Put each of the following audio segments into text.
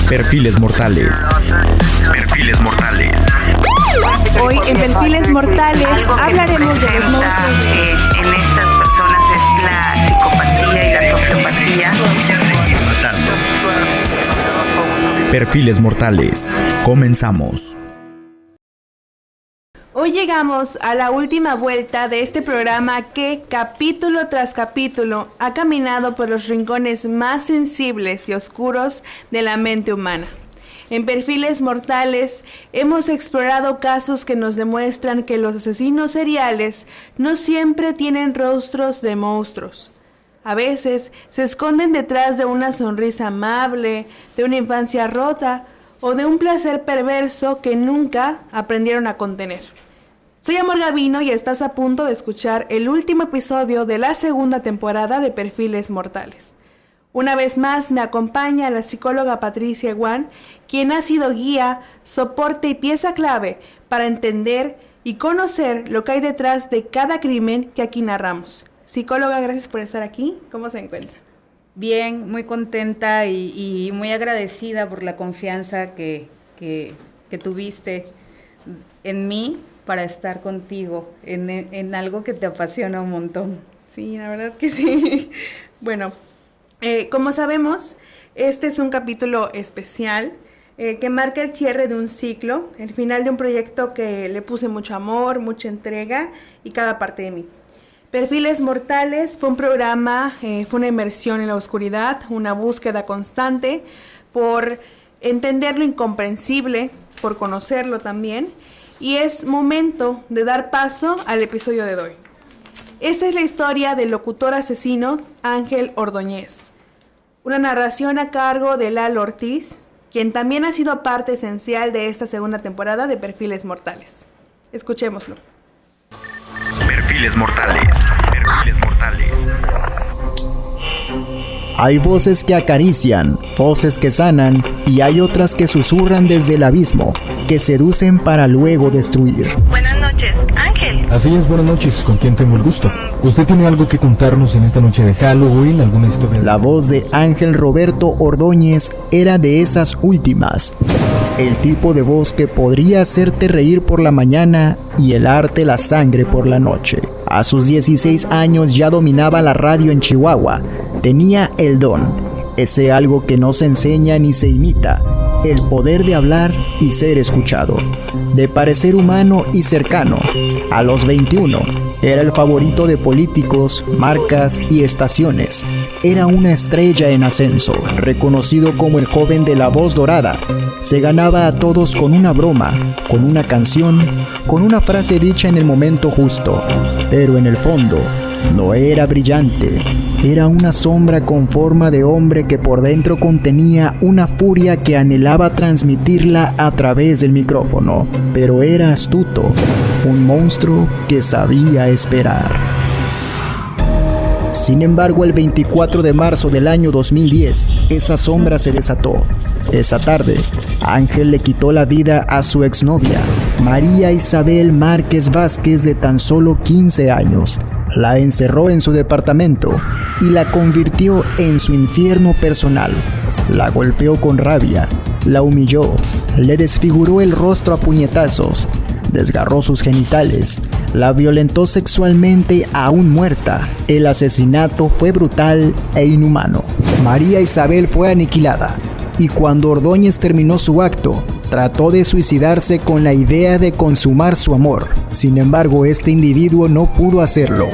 Perfiles mortales. Perfiles mortales. Hoy en Perfiles Mortales hablaremos de los monstruos. En estas personas es la psicopatía y la sociopatía. Perfiles mortales. Comenzamos. Hoy llegamos a la última vuelta de este programa que, capítulo tras capítulo, ha caminado por los rincones más sensibles y oscuros de la mente humana. En Perfiles Mortales hemos explorado casos que nos demuestran que los asesinos seriales no siempre tienen rostros de monstruos. A veces se esconden detrás de una sonrisa amable, de una infancia rota o de un placer perverso que nunca aprendieron a contener. Soy Amor Gavino y estás a punto de escuchar el último episodio de la segunda temporada de Perfiles Mortales. Una vez más me acompaña la psicóloga Patricia Guan, quien ha sido guía, soporte y pieza clave para entender y conocer lo que hay detrás de cada crimen que aquí narramos. Psicóloga, gracias por estar aquí. ¿Cómo se encuentra? Bien, muy contenta y muy agradecida por la confianza que tuviste en mí para estar contigo en algo que te apasiona un montón. Sí, la verdad que sí. Bueno, como sabemos, este es un capítulo especial que marca el cierre de un ciclo, el final de un proyecto que le puse mucho amor, mucha entrega y cada parte de mí. Perfiles Mortales fue un programa, fue una inmersión en la oscuridad, una búsqueda constante por entender lo incomprensible, por conocerlo también, y es momento de dar paso al episodio de hoy. Esta es la historia del locutor asesino Ángel Ordóñez, una narración a cargo de Lalo Ortiz, quien también ha sido parte esencial de esta segunda temporada de Perfiles Mortales. Escuchémoslo. Perfiles mortales. Perfiles mortales. Hay voces que acarician, voces que sanan, y hay otras que susurran desde el abismo, que seducen para luego destruir. Buenas noches, Ángel. Así es, buenas noches, ¿con quién tengo el gusto? ¿Usted tiene algo que contarnos en esta noche de Halloween? ¿Alguna historia? La voz de Ángel Roberto Ordóñez era de esas últimas. El tipo de voz que podría hacerte reír por la mañana y helarte la sangre por la noche. A sus 16 años ya dominaba la radio en Chihuahua. Tenía el don, ese algo que no se enseña ni se imita, el poder de hablar y ser escuchado, de parecer humano y cercano. A los 21, era el favorito de políticos, marcas y estaciones. Era una estrella en ascenso, reconocido como el joven de la voz dorada. Se ganaba a todos con una broma, con una canción, con una frase dicha en el momento justo. Pero en el fondo, no era brillante. Era una sombra con forma de hombre que por dentro contenía una furia que anhelaba transmitirla a través del micrófono. Pero era astuto, un monstruo que sabía esperar. Sin embargo, el 24 de marzo del año 2010, esa sombra se desató. Esa tarde, Ángel le quitó la vida a su exnovia, María Isabel Márquez Vázquez, de tan solo 15 años. La encerró en su departamento y la convirtió en su infierno personal. La golpeó con rabia, la humilló, le desfiguró el rostro a puñetazos, desgarró sus genitales, la violentó sexualmente aún muerta. El asesinato fue brutal e inhumano. María Isabel fue aniquilada y cuando Ordóñez terminó su acto, trató de suicidarse con la idea de consumar su amor. Sin embargo, este individuo no pudo hacerlo.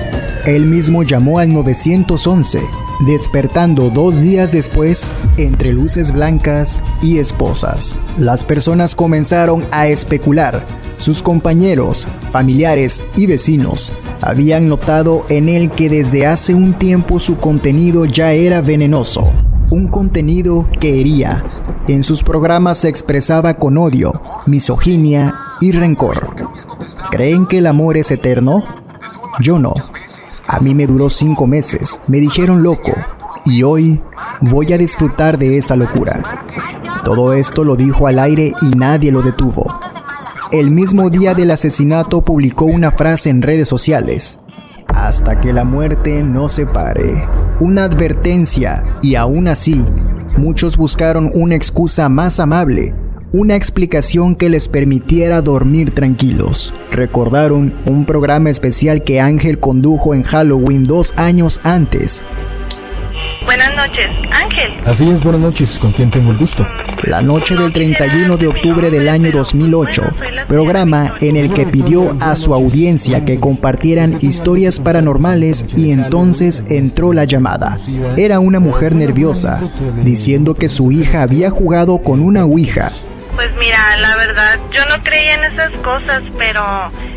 Él mismo llamó al 911, despertando 2 días después entre luces blancas y esposas. Las personas comenzaron a especular. Sus compañeros, familiares y vecinos habían notado en él que desde hace un tiempo su contenido ya era venenoso. Un contenido que hería. En sus programas se expresaba con odio, misoginia y rencor. ¿Creen que el amor es eterno? Yo no. A mí me duró 5 meses, me dijeron loco, y hoy voy a disfrutar de esa locura. Todo esto lo dijo al aire y nadie lo detuvo. El mismo día del asesinato publicó una frase en redes sociales: hasta que la muerte nos separe. Una advertencia, y aún así, Muchos buscaron una excusa más amable, una explicación que les permitiera dormir tranquilos. Recordaron un programa especial que Ángel condujo en Halloween 2 años antes. Buenas noches, Ángel. Así es, buenas noches, ¿con quién tengo el gusto? La noche del 31 de octubre del año 2008, programa en el que pidió a su audiencia que compartieran historias paranormales y entonces entró la llamada. Era una mujer nerviosa, diciendo que su hija había jugado con una ouija. Pues mira, la verdad, yo no creía en esas cosas, pero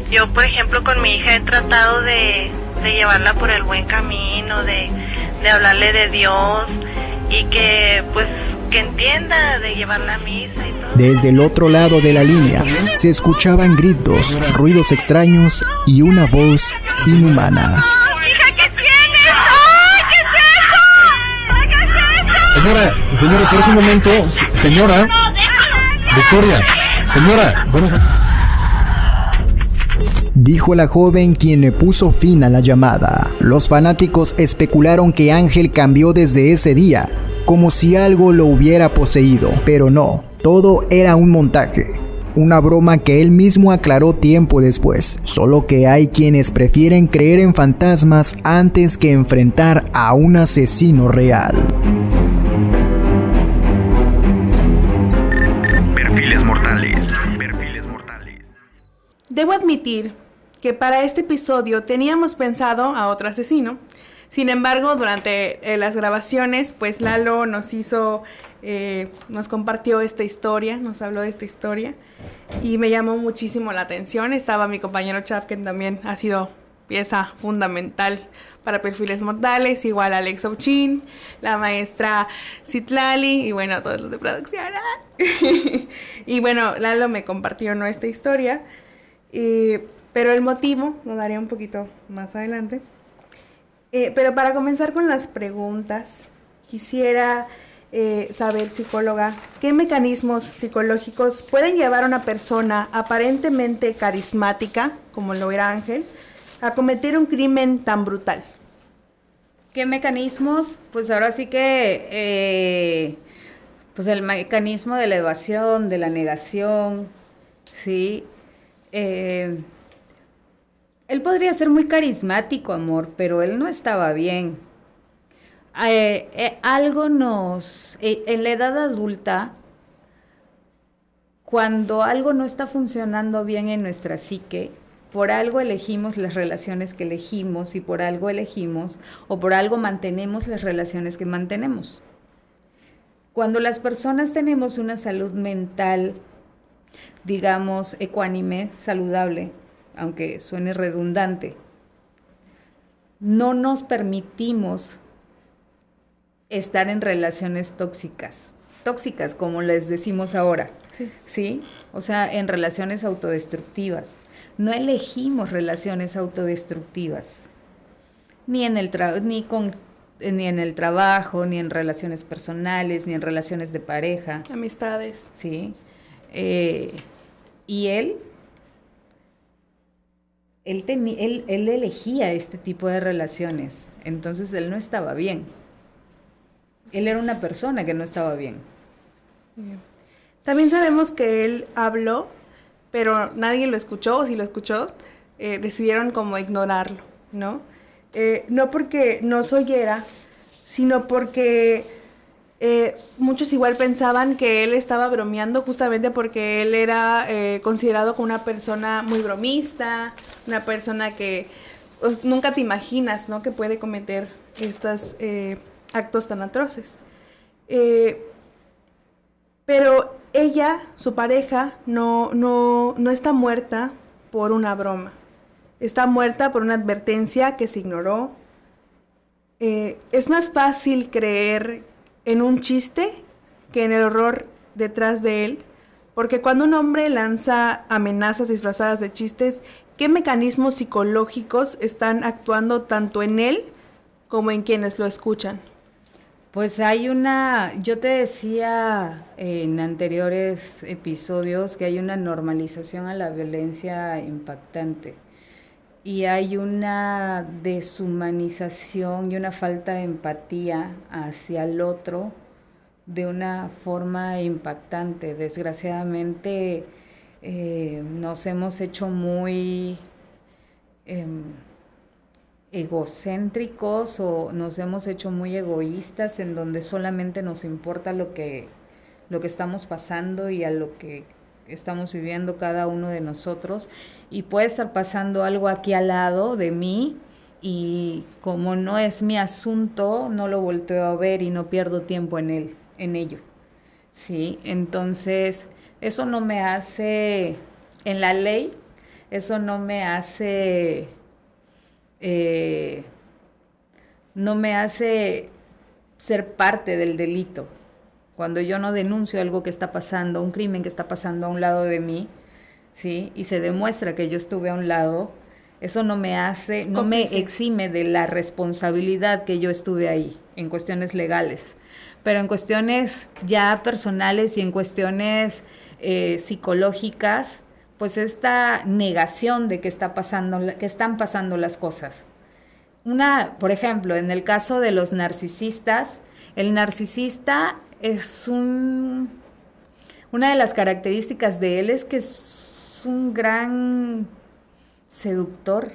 yo, por ejemplo, con mi hija he tratado de llevarla por el buen camino, de hablarle de Dios y que, pues, que entienda, de llevarla a misa y todo. Desde el otro lado de la línea se escuchaban gritos, ruidos extraños y una voz inhumana. ¡Hija, qué tienes! ¡Ay, qué es eso! Señora, espera un momento, señora. Victoria, señora, buenas noches. Dijo la joven, quien le puso fin a la llamada. Los fanáticos especularon que Ángel cambió desde ese día, como si algo lo hubiera poseído, pero no, todo era un montaje. Una broma que él mismo aclaró tiempo después, solo que hay quienes prefieren creer en fantasmas antes que enfrentar a un asesino real. Perfiles mortales. Perfiles mortales. Debo admitir que para este episodio teníamos pensado a otro asesino. Sin embargo, durante las grabaciones, pues Lalo nos compartió esta historia, nos habló de esta historia y me llamó muchísimo la atención. Estaba mi compañero Chav, que también ha sido pieza fundamental para Perfiles Mortales, igual Alex Ochin, la maestra Citlali y bueno, todos los de producción. Y bueno, Lalo me compartió esta historia, pero el motivo lo daré un poquito más adelante. Pero para comenzar con las preguntas, quisiera saber, psicóloga, ¿qué mecanismos psicológicos pueden llevar a una persona aparentemente carismática, como lo era Ángel, a cometer un crimen tan brutal? ¿Qué mecanismos? Pues ahora sí que pues el mecanismo de la evasión, de la negación, ¿sí? Él podría ser muy carismático, amor, pero él no estaba bien. Algo en la edad adulta, cuando algo no está funcionando bien en nuestra psique, por algo elegimos las relaciones que elegimos y por algo elegimos o por algo mantenemos las relaciones que mantenemos. Cuando las personas tenemos una salud mental, digamos, ecuánime, saludable, aunque suene redundante, no nos permitimos estar en relaciones tóxicas como les decimos ahora, ¿sí? O sea, en relaciones autodestructivas. No elegimos relaciones autodestructivas, ni en el trabajo, ni en relaciones personales, ni en relaciones de pareja. Amistades. Sí. Y él elegía este tipo de relaciones, entonces él no estaba bien. Él era una persona que no estaba bien. También sabemos que él habló, pero nadie lo escuchó, o si lo escuchó, decidieron como ignorarlo, ¿no? No porque no se oyera, sino porque muchos igual pensaban que él estaba bromeando justamente porque él era considerado como una persona muy bromista, una persona que pues, nunca te imaginas, ¿no? Que puede cometer estos actos tan atroces. Pero ella, su pareja, no está muerta por una broma. Está muerta por una advertencia que se ignoró. Es más fácil creer en un chiste que en el horror detrás de él, porque cuando un hombre lanza amenazas disfrazadas de chistes, ¿qué mecanismos psicológicos están actuando tanto en él como en quienes lo escuchan? Pues yo te decía en anteriores episodios que hay una normalización a la violencia impactante y hay una deshumanización y una falta de empatía hacia el otro de una forma impactante. Desgraciadamente nos hemos hecho muy egocéntricos o nos hemos hecho muy egoístas, en donde solamente nos importa lo que estamos pasando y a lo que estamos viviendo cada uno de nosotros, y puede estar pasando algo aquí al lado de mí y como no es mi asunto, no lo volteo a ver y no pierdo tiempo en ello, ¿sí? Entonces, eso no me hace, en la ley, eso no me hace ser parte del delito. Cuando yo no denuncio algo que está pasando, un crimen que está pasando a un lado de mí, ¿sí? Y se demuestra que yo estuve a un lado, eso no me exime de la responsabilidad que yo estuve ahí, en cuestiones legales. Pero en cuestiones ya personales y en cuestiones psicológicas, pues esta negación de que están pasando las cosas. Por ejemplo, en el caso de los narcisistas, el narcisista es una de las características de él es que es un gran seductor.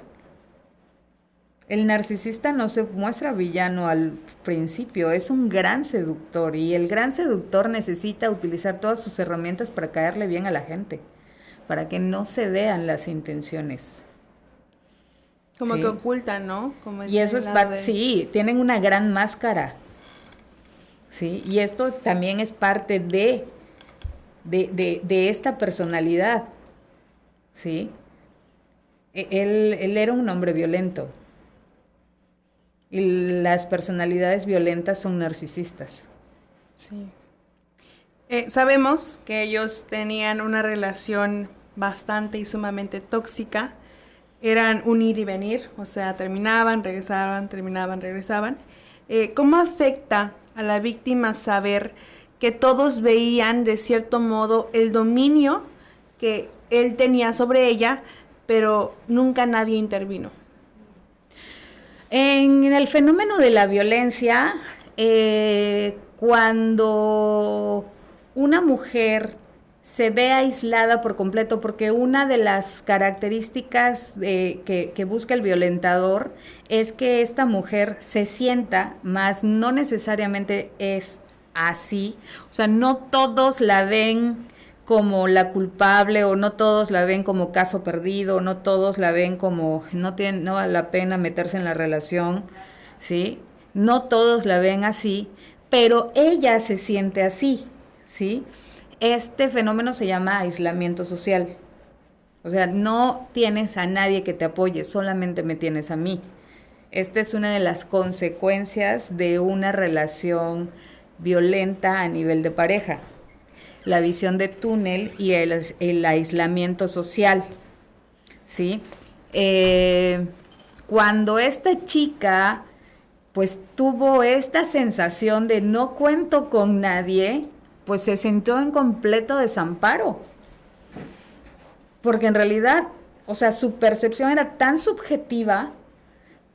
El narcisista no se muestra villano al principio, es un gran seductor, y el gran seductor necesita utilizar todas sus herramientas para caerle bien a la gente, para que no se vean las intenciones. Como ¿sí? que ocultan, ¿no? Como y eso es parte, sí, tienen una gran máscara, ¿sí? Y esto también es parte de esta personalidad, ¿sí? Él era un hombre violento, y las personalidades violentas son narcisistas. Sí. Sabemos que ellos tenían una relación bastante y sumamente tóxica. Eran un ir y venir, o sea, terminaban, regresaban, terminaban, regresaban. ¿Cómo afecta a la víctima saber que todos veían de cierto modo el dominio que él tenía sobre ella, pero nunca nadie intervino? En el fenómeno de la violencia, cuando una mujer se ve aislada por completo, porque una de las características que busca el violentador es que esta mujer se sienta, mas no necesariamente es así, o sea, no todos la ven como la culpable, o no todos la ven como caso perdido, no todos la ven como no vale la pena meterse en la relación, ¿sí? No todos la ven así, pero ella se siente así, ¿sí? Este fenómeno se llama aislamiento social. O sea, no tienes a nadie que te apoye, solamente me tienes a mí. Esta es una de las consecuencias de una relación violenta a nivel de pareja. La visión de túnel y el aislamiento social, ¿sí? Cuando esta chica pues tuvo esta sensación de no cuento con nadie, pues se sintió en completo desamparo. Porque en realidad, o sea, su percepción era tan subjetiva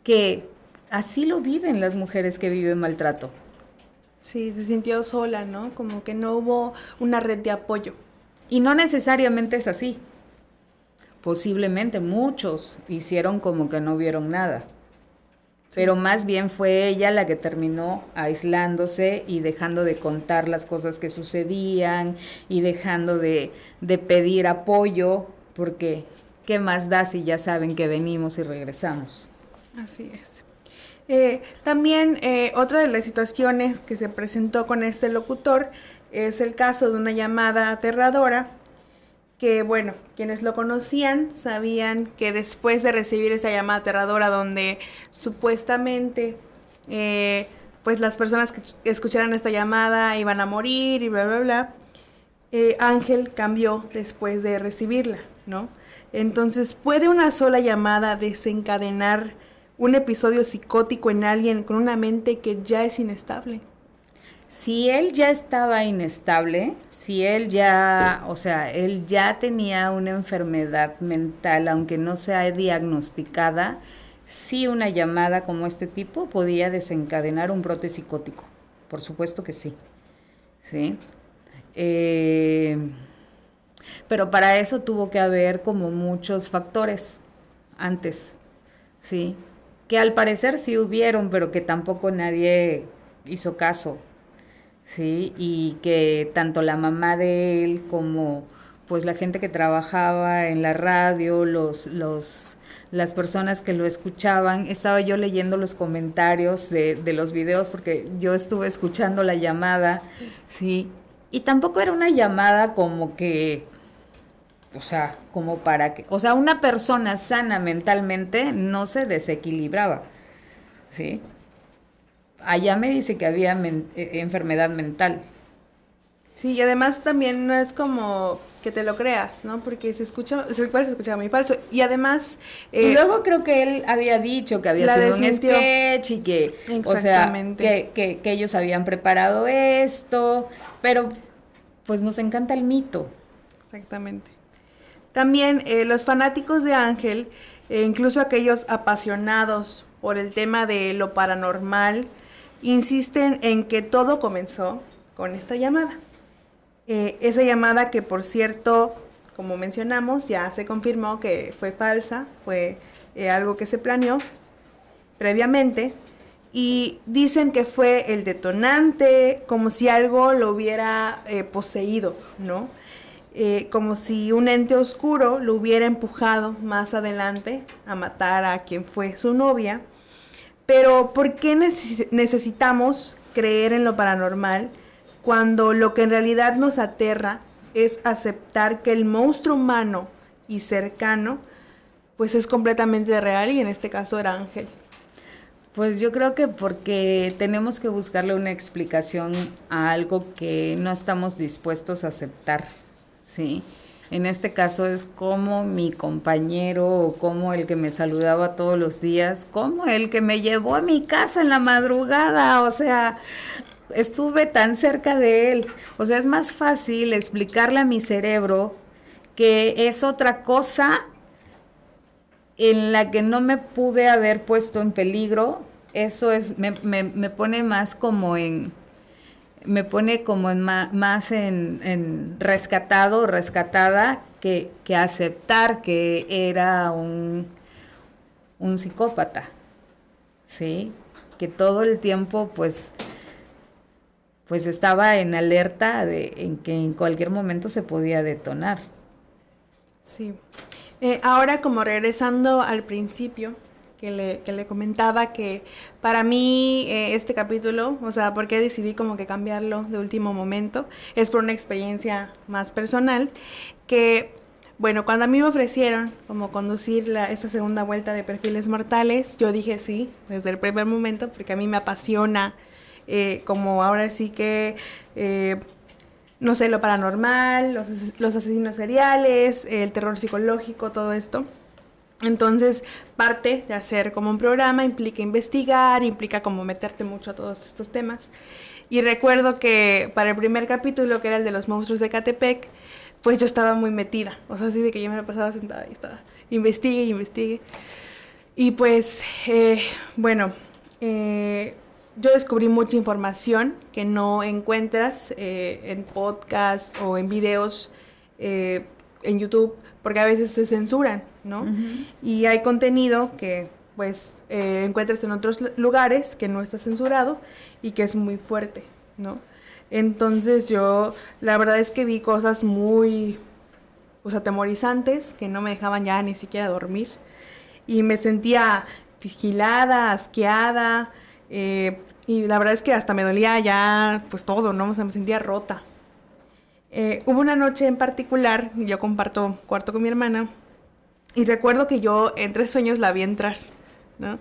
que así lo viven las mujeres que viven maltrato. Sí, se sintió sola, ¿no? Como que no hubo una red de apoyo. Y no necesariamente es así. Posiblemente muchos hicieron como que no vieron nada. Pero más bien fue ella la que terminó aislándose y dejando de contar las cosas que sucedían y dejando de pedir apoyo, porque ¿qué más da si ya saben que venimos y regresamos? Así es. También otra de las situaciones que se presentó con este locutor es el caso de una llamada aterradora que, bueno, quienes lo conocían sabían que después de recibir esta llamada aterradora donde supuestamente pues las personas que escucharan esta llamada iban a morir y bla, bla, bla, Ángel cambió después de recibirla, ¿no? Entonces, ¿puede una sola llamada desencadenar un episodio psicótico en alguien con una mente que ya es inestable? Si él ya estaba inestable, si él ya, o sea, él ya tenía una enfermedad mental, aunque no sea diagnosticada, sí una llamada como este tipo podía desencadenar un brote psicótico. Por supuesto que sí. ¿sí? Pero para eso tuvo que haber como muchos factores antes, ¿sí? Que al parecer sí hubieron, pero que tampoco nadie hizo caso, ¿sí? Y que tanto la mamá de él como pues la gente que trabajaba en la radio, las personas que lo escuchaban, estaba yo leyendo los comentarios de los videos porque yo estuve escuchando la llamada, ¿sí? Y tampoco era una llamada como que, o sea, como para que, o sea, una persona sana mentalmente no se desequilibraba, ¿sí? Allá me dice que había enfermedad mental. Sí, y además también no es como que te lo creas, ¿no? Porque se escucha muy falso. Y además... y luego creo que él había dicho que había sido desmintió. Un sketch y que, o sea, que ellos habían preparado esto, pero pues nos encanta el mito. Exactamente. También los fanáticos de Ángel, incluso aquellos apasionados por el tema de lo paranormal, insisten en que todo comenzó con esta llamada. Esa llamada que, por cierto, como mencionamos, ya se confirmó que fue falsa, fue algo que se planeó previamente, y dicen que fue el detonante, como si algo lo hubiera poseído, ¿no? Como si un ente oscuro lo hubiera empujado más adelante a matar a quien fue su novia. Pero ¿por qué necesitamos creer en lo paranormal cuando lo que en realidad nos aterra es aceptar que el monstruo humano y cercano pues es completamente real, y en este caso era Ángel? Pues yo creo que porque tenemos que buscarle una explicación a algo que no estamos dispuestos a aceptar, ¿sí? En este caso es como mi compañero, o como el que me saludaba todos los días, como el que me llevó a mi casa en la madrugada, o sea, estuve tan cerca de él. O sea, es más fácil explicarle a mi cerebro que es otra cosa en la que no me pude haber puesto en peligro. Eso es, me pone más como en... me pone como en más en rescatado, rescatada, que aceptar que era un psicópata, ¿sí? Que todo el tiempo, pues estaba en alerta en que en cualquier momento se podía detonar. Sí. Ahora, como regresando al principio, que le comentaba que para mí este capítulo, o sea, porque decidí como que cambiarlo de último momento, es por una experiencia más personal, que, bueno, cuando a mí me ofrecieron como conducir esta segunda vuelta de Perfiles Mortales, yo dije sí, desde el primer momento, porque a mí me apasiona, como ahora sí que, no sé, lo paranormal, los asesinos seriales, el terror psicológico, todo esto. Entonces, parte de hacer como un programa implica investigar, implica como meterte mucho a todos estos temas. Y recuerdo que para el primer capítulo, que era el de los monstruos de Ecatepec, pues yo estaba muy metida. O sea, así de que yo me la pasaba sentada y estaba, investigue. Y pues, bueno, yo descubrí mucha información que no encuentras en podcast o en videos en YouTube, porque a veces se censuran, ¿no? Uh-huh. Y hay contenido que, pues, encuentras en otros lugares que no está censurado y que es muy fuerte, ¿no? Entonces yo, la verdad es que vi cosas muy, pues, atemorizantes que no me dejaban ya ni siquiera dormir. Y me sentía vigilada, asqueada, y la verdad es que hasta me dolía ya, pues, todo, ¿no? O sea, me sentía rota. Hubo una noche en particular, yo comparto cuarto con mi hermana, y recuerdo que yo entre sueños la vi entrar, ¿no?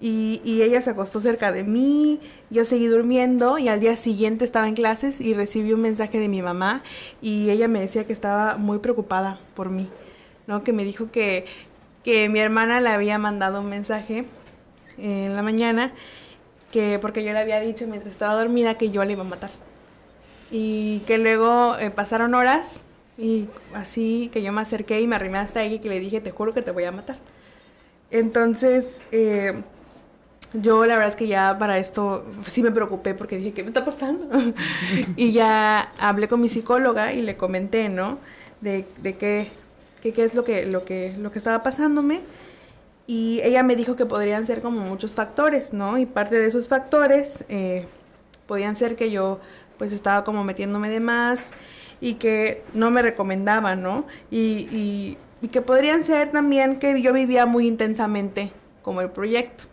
Y ella se acostó cerca de mí, yo seguí durmiendo, y al día siguiente estaba en clases y recibí un mensaje de mi mamá, y ella me decía que estaba muy preocupada por mí, ¿no? Que me dijo que mi hermana le había mandado un mensaje en la mañana, que porque yo le había dicho mientras estaba dormida que yo la iba a matar. Y que luego pasaron horas y así que yo me acerqué y me arrimé hasta ella y que le dije, te juro que te voy a matar. Entonces, yo la verdad es que ya para esto sí me preocupé porque dije, ¿qué me está pasando? Y ya hablé con mi psicóloga y le comenté, ¿no? De qué es lo que estaba pasándome. Y ella me dijo que podrían ser como muchos factores, ¿no? Y parte de esos factores podían ser que yo pues estaba como metiéndome de más y que no me recomendaba, ¿no? Y que podrían ser también que yo vivía muy intensamente como el proyecto.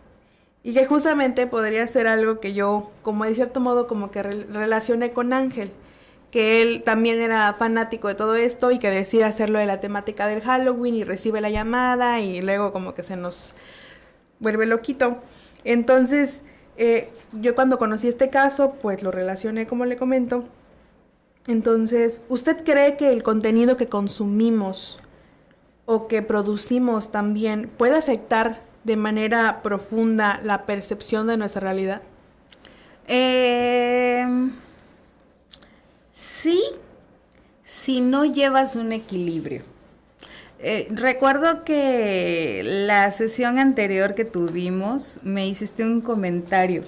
Y que justamente podría ser algo que yo, como de cierto modo, como que relacioné con Ángel, que él también era fanático de todo esto y que decide hacerlo de la temática del Halloween y recibe la llamada y luego como que se nos vuelve loquito. Entonces, yo cuando conocí este caso, pues lo relacioné como le comento. Entonces, ¿usted cree que el contenido que consumimos o que producimos también puede afectar de manera profunda la percepción de nuestra realidad? Sí, si no llevas un equilibrio. Recuerdo que la sesión anterior que tuvimos me hiciste un comentario.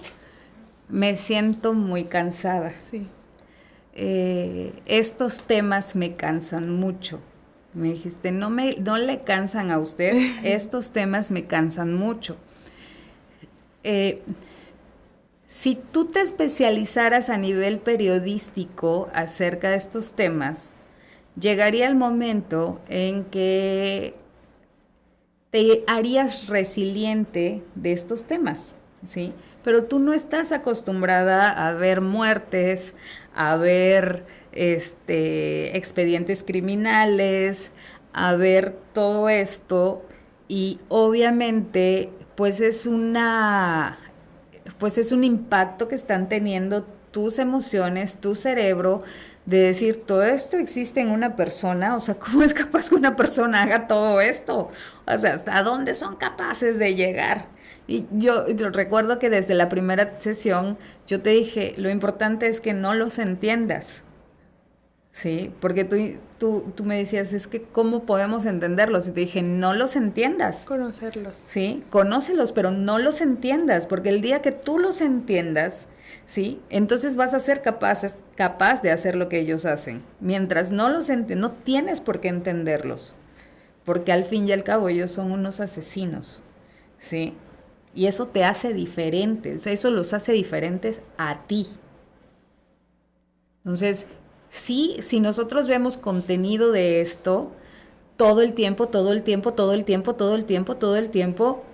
Me siento muy cansada. Sí. Estos temas me cansan mucho. Me dijiste, no le cansan a usted, estos temas me cansan mucho. Si tú te especializaras a nivel periodístico acerca de estos temas, llegaría el momento en que te harías resiliente de estos temas, ¿sí? Pero tú no estás acostumbrada a ver muertes, a ver expedientes criminales, a ver todo esto, y obviamente pues es un impacto que están teniendo tus emociones, tu cerebro, de decir, todo esto existe en una persona. O sea, ¿cómo es capaz que una persona haga todo esto? O sea, ¿hasta dónde son capaces de llegar? Y yo recuerdo que desde la primera sesión yo te dije, lo importante es que no los entiendas, ¿sí? Porque tú me decías, es que ¿cómo podemos entenderlos? Y te dije, no los entiendas. Conocerlos. Sí, conócelos, pero no los entiendas, porque el día que tú los entiendas, ¿sí? Entonces vas a ser capaz de hacer lo que ellos hacen. Mientras no los no tienes por qué entenderlos, porque al fin y al cabo ellos son unos asesinos, ¿sí? Y eso te hace diferente, o sea, eso los hace diferentes a ti. Entonces, sí, si nosotros vemos contenido de esto todo el tiempo,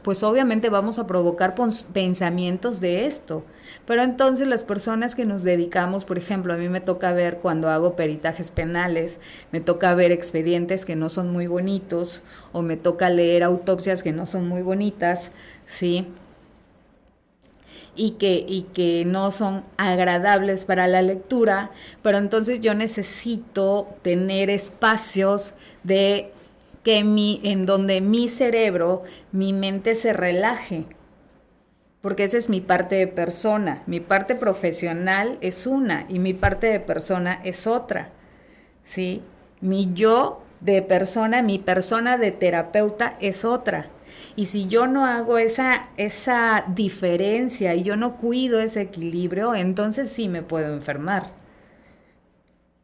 pues obviamente vamos a provocar pensamientos de esto. Pero entonces las personas que nos dedicamos, por ejemplo, a mí me toca ver cuando hago peritajes penales, me toca ver expedientes que no son muy bonitos, o me toca leer autopsias que no son muy bonitas, ¿sí? Y que no son agradables para la lectura, pero entonces yo necesito tener espacios en donde mi cerebro, mi mente se relaje, porque esa es mi parte de persona. Mi parte profesional es una y mi parte de persona es otra, ¿sí? Mi yo de persona, mi persona de terapeuta es otra. Y si yo no hago esa diferencia y yo no cuido ese equilibrio, entonces sí me puedo enfermar.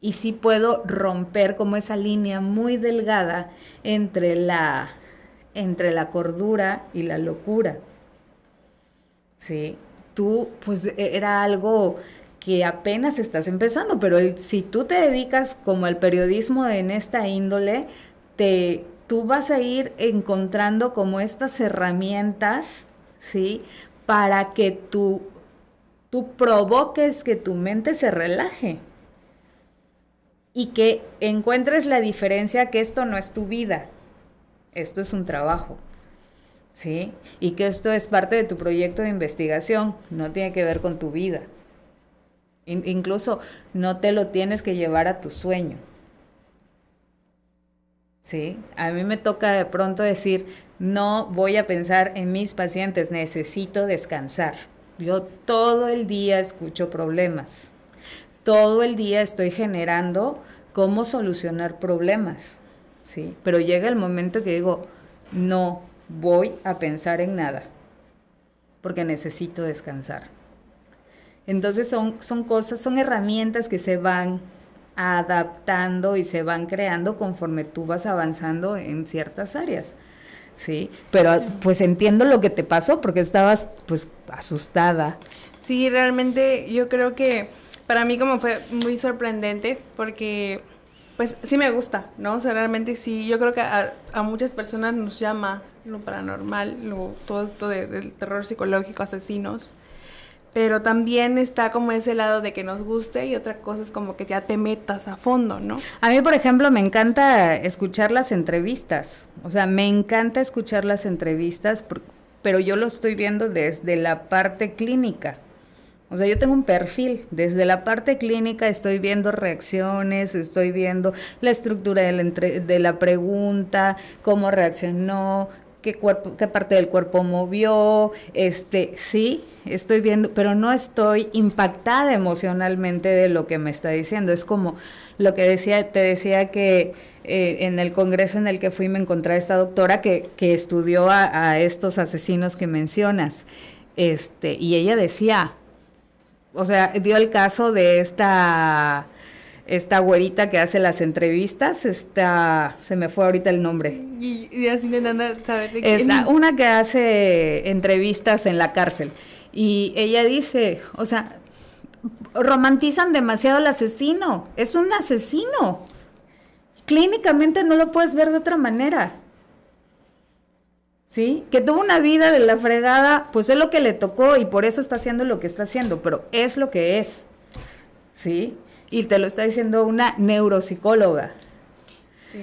Y sí puedo romper como esa línea muy delgada entre la cordura y la locura. ¿Sí? Tú, pues era algo que apenas estás empezando, pero si tú te dedicas como al periodismo en esta índole, tú vas a ir encontrando como estas herramientas, ¿sí? Para que tú provoques que tu mente se relaje y que encuentres la diferencia, que esto no es tu vida, esto es un trabajo, ¿sí? Y que esto es parte de tu proyecto de investigación, no tiene que ver con tu vida. Incluso no te lo tienes que llevar a tu sueño. Sí, a mí me toca de pronto decir, no voy a pensar en mis pacientes, necesito descansar. Yo todo el día escucho problemas, todo el día estoy generando cómo solucionar problemas, ¿sí? Pero llega el momento que digo, no voy a pensar en nada. porque necesito descansar. Entonces son cosas, son herramientas que se van adaptando y se van creando conforme tú vas avanzando en ciertas áreas, ¿sí? Pero pues entiendo lo que te pasó porque estabas pues asustada. Sí, realmente yo creo que para mí como fue muy sorprendente porque pues sí me gusta, ¿no? O sea, realmente sí, yo creo que a muchas personas nos llama lo paranormal, todo esto del terror psicológico, asesinos, pero también está como ese lado de que nos guste y otra cosa es como que ya te metas a fondo, ¿no? A mí, por ejemplo, me encanta escuchar las entrevistas, o sea, me encanta escuchar las entrevistas, pero yo lo estoy viendo desde la parte clínica. O sea, yo tengo un perfil, desde la parte clínica estoy viendo reacciones, estoy viendo la estructura de la pregunta, cómo reaccionó, qué parte del cuerpo movió, sí, estoy viendo, pero no estoy impactada emocionalmente de lo que me está diciendo. Es como lo que te decía que en el congreso en el que fui me encontré a esta doctora que estudió a estos asesinos que mencionas, y ella decía, o sea, dio el caso de esta güerita que hace las entrevistas, se me fue ahorita el nombre. Y así intentando saber de quién. Una que hace entrevistas en la cárcel. Y ella dice, o sea, romantizan demasiado al asesino. Es un asesino. Clínicamente no lo puedes ver de otra manera. ¿Sí? Que tuvo una vida de la fregada, pues es lo que le tocó y por eso está haciendo lo que está haciendo, pero es lo que es. ¿Sí? Y te lo está diciendo una neuropsicóloga.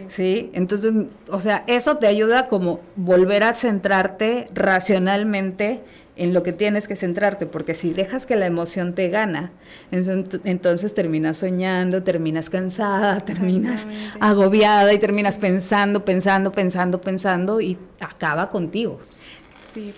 Sí. Entonces, o sea, eso te ayuda como volver a centrarte racionalmente en lo que tienes que centrarte, porque si dejas que la emoción te gana, entonces terminas soñando, terminas cansada, terminas agobiada y terminas pensando y acaba contigo. Sí,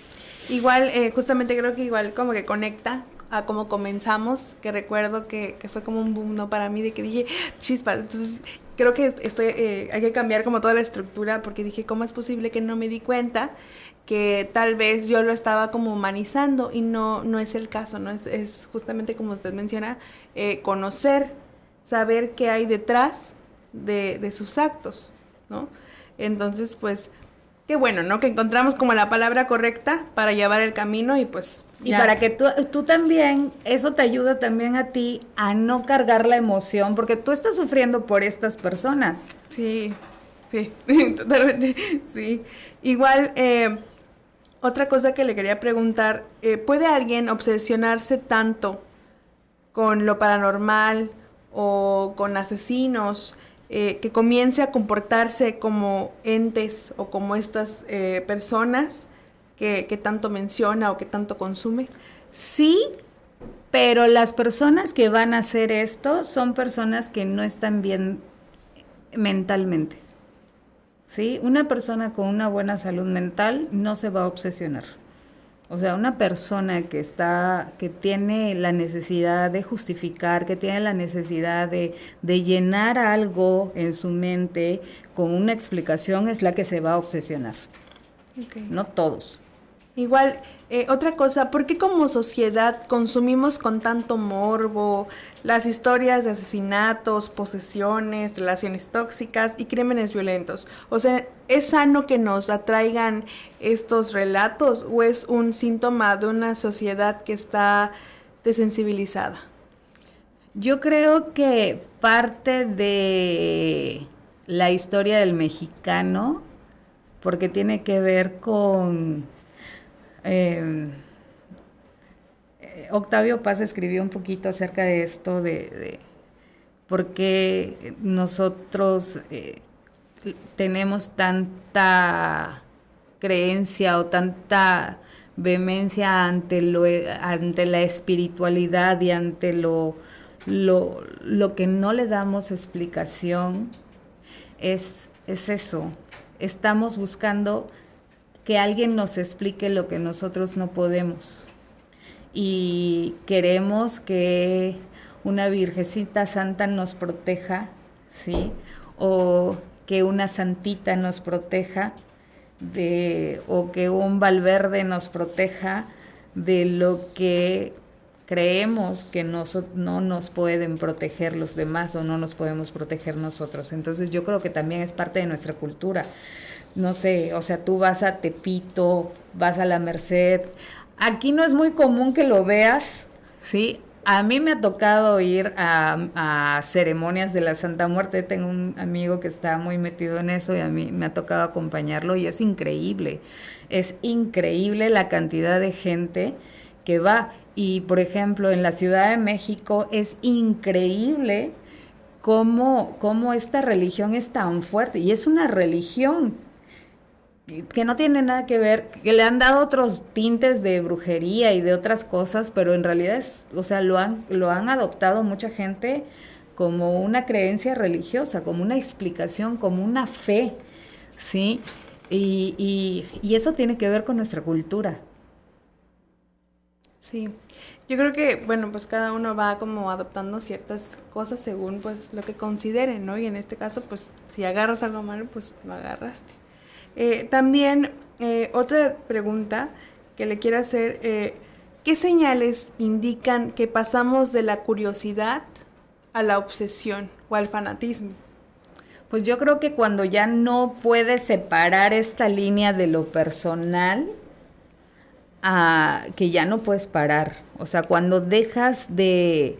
igual, justamente creo que igual como que conecta a cómo comenzamos, que recuerdo que fue como un boom, ¿no? Para mí, de que dije, chispas, entonces creo que hay que cambiar como toda la estructura, porque dije, ¿cómo es posible que no me di cuenta que tal vez yo lo estaba como humanizando? Y no es el caso, ¿no? Es justamente como usted menciona, conocer, saber qué hay detrás de sus actos, ¿no? Entonces, pues, qué bueno, ¿no? Que encontramos como la palabra correcta para llevar el camino y pues... Y para que tú también, eso te ayuda también a ti a no cargar la emoción, porque tú estás sufriendo por estas personas. Sí, totalmente, sí. Igual, otra cosa que le quería preguntar, ¿puede alguien obsesionarse tanto con lo paranormal o con asesinos que comience a comportarse como entes o como estas personas que tanto menciona o que tanto consume? Sí, pero las personas que van a hacer esto son personas que no están bien mentalmente. ¿Sí? Una persona con una buena salud mental no se va a obsesionar. O sea, una persona que tiene la necesidad de justificar, que tiene la necesidad de llenar algo en su mente con una explicación es la que se va a obsesionar. Okay. No todos. Igual, otra cosa, ¿por qué como sociedad consumimos con tanto morbo las historias de asesinatos, posesiones, relaciones tóxicas y crímenes violentos? O sea, ¿es sano que nos atraigan estos relatos o es un síntoma de una sociedad que está desensibilizada? Yo creo que parte de la historia del mexicano, porque tiene que ver con... Octavio Paz escribió un poquito acerca de esto, de por qué nosotros tenemos tanta creencia o tanta vehemencia ante la espiritualidad y ante lo que no le damos explicación. Es eso, estamos buscando que alguien nos explique lo que nosotros no podemos. Y queremos que una virgencita santa nos proteja, ¿sí? O que una santita nos proteja, o que un Valverde nos proteja de lo que creemos que no nos pueden proteger los demás o no nos podemos proteger nosotros. Entonces yo creo que también es parte de nuestra cultura. No sé, o sea, tú vas a Tepito, vas a la Merced. Aquí no es muy común que lo veas, ¿sí? A mí me ha tocado ir a ceremonias de la Santa Muerte. Tengo un amigo que está muy metido en eso y a mí me ha tocado acompañarlo y es increíble la cantidad de gente que va. Y, por ejemplo, en la Ciudad de México es increíble cómo esta religión es tan fuerte. Y es una religión que no tiene nada que ver, que le han dado otros tintes de brujería y de otras cosas, pero en realidad lo han adoptado mucha gente como una creencia religiosa, como una explicación, como una fe, ¿sí? Y eso tiene que ver con nuestra cultura. Sí, yo creo que, bueno, pues cada uno va como adoptando ciertas cosas según pues lo que consideren, ¿no? Y en este caso, pues si agarras algo malo, pues lo agarraste. También otra pregunta que le quiero hacer, ¿qué señales indican que pasamos de la curiosidad a la obsesión o al fanatismo? Pues yo creo que cuando ya no puedes separar esta línea de lo personal, que ya no puedes parar. O sea, cuando dejas de,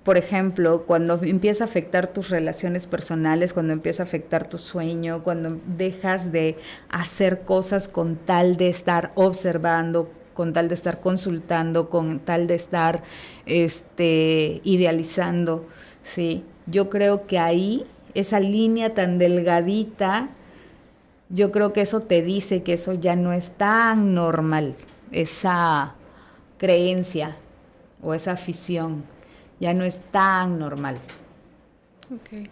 por ejemplo, cuando empieza a afectar tus relaciones personales, cuando empieza a afectar tu sueño, cuando dejas de hacer cosas con tal de estar observando, con tal de estar consultando, con tal de estar idealizando, ¿sí? Yo creo que ahí, esa línea tan delgadita, yo creo que eso te dice que eso ya no es tan normal, esa creencia o esa afición ya no es tan normal. Ok.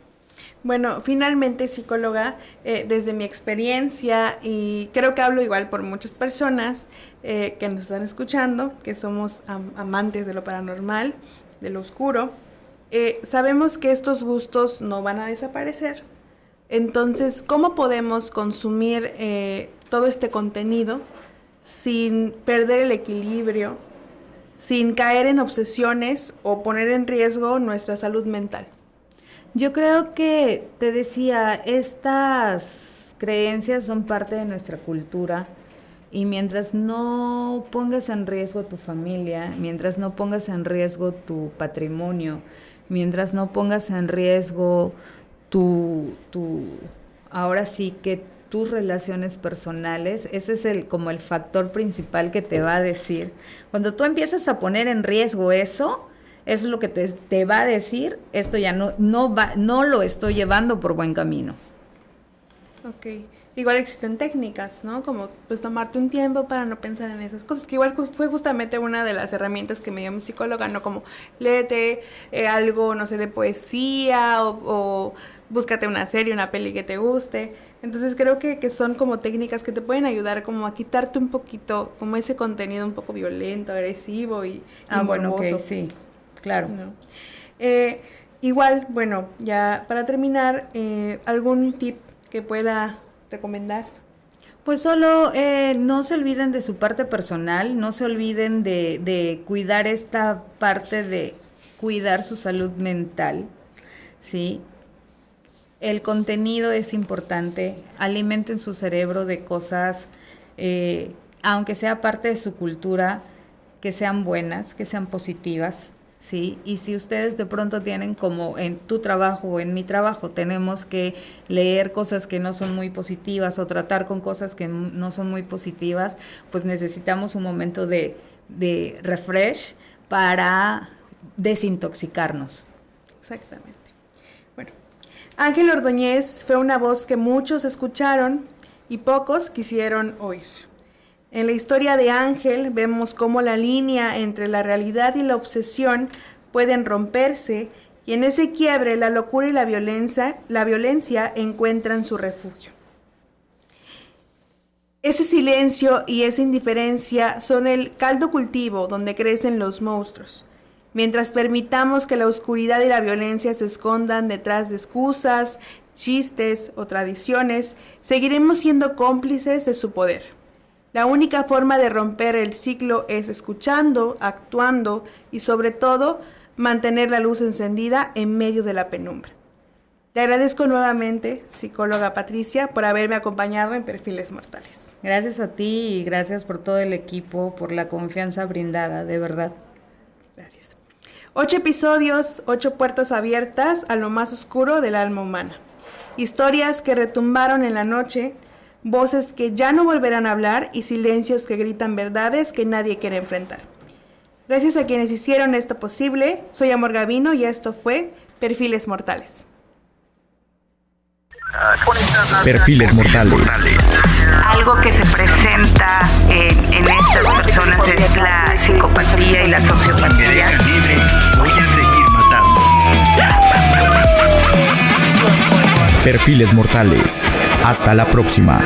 Bueno, finalmente, psicóloga, desde mi experiencia, y creo que hablo igual por muchas personas que nos están escuchando, que somos amantes de lo paranormal, de lo oscuro, sabemos que estos gustos no van a desaparecer. Entonces, ¿cómo podemos consumir todo este contenido sin perder el equilibrio, sin caer en obsesiones o poner en riesgo nuestra salud mental? Yo creo que, te decía, estas creencias son parte de nuestra cultura y mientras no pongas en riesgo tu familia, mientras no pongas en riesgo tu patrimonio, mientras no pongas en riesgo ahora sí que tus relaciones personales, ese es como el factor principal que te va a decir. Cuando tú empiezas a poner en riesgo eso es lo que te va a decir, esto ya no lo estoy llevando por buen camino. Ok. Igual existen técnicas, ¿no? Como pues tomarte un tiempo para no pensar en esas cosas, que igual fue justamente una de las herramientas que me dio mi psicóloga, ¿no? Como léete algo, no sé, de poesía o búscate una serie, una peli que te guste. Entonces creo que son como técnicas que te pueden ayudar como a quitarte un poquito, como ese contenido un poco violento, agresivo y bueno, morboso. ok, sí, claro. ¿No? Igual, bueno, ya para terminar, ¿algún tip que pueda recomendar? Pues solo no se olviden de su parte personal, no se olviden de cuidar esta parte de cuidar su salud mental, ¿sí? El contenido es importante, alimenten su cerebro de cosas, aunque sea parte de su cultura, que sean buenas, que sean positivas, ¿sí? Y si ustedes de pronto tienen, como en tu trabajo o en mi trabajo, tenemos que leer cosas que no son muy positivas o tratar con cosas que no son muy positivas, pues necesitamos un momento de refresh para desintoxicarnos. Exactamente. Bueno, Ángel Ordóñez fue una voz que muchos escucharon y pocos quisieron oír. En la historia de Ángel vemos cómo la línea entre la realidad y la obsesión pueden romperse y en ese quiebre la locura y la violencia encuentran su refugio. Ese silencio y esa indiferencia son el caldo cultivo donde crecen los monstruos. Mientras permitamos que la oscuridad y la violencia se escondan detrás de excusas, chistes o tradiciones, seguiremos siendo cómplices de su poder. La única forma de romper el ciclo es escuchando, actuando y sobre todo mantener la luz encendida en medio de la penumbra. Le agradezco nuevamente, psicóloga Patricia, por haberme acompañado en Perfiles Mortales. Gracias a ti y gracias por todo el equipo, por la confianza brindada, de verdad. Gracias. 8 episodios, 8 puertas abiertas a lo más oscuro del alma humana. Historias que retumbaron en la noche, voces que ya no volverán a hablar y silencios que gritan verdades que nadie quiere enfrentar. Gracias a quienes hicieron esto posible. Soy Amor Gavino y esto fue Perfiles Mortales. Perfiles Mortales. Algo que se presenta en estas personas es la psicopatía y la sociopatía. Voy a seguir matando. Perfiles Mortales. Hasta la próxima.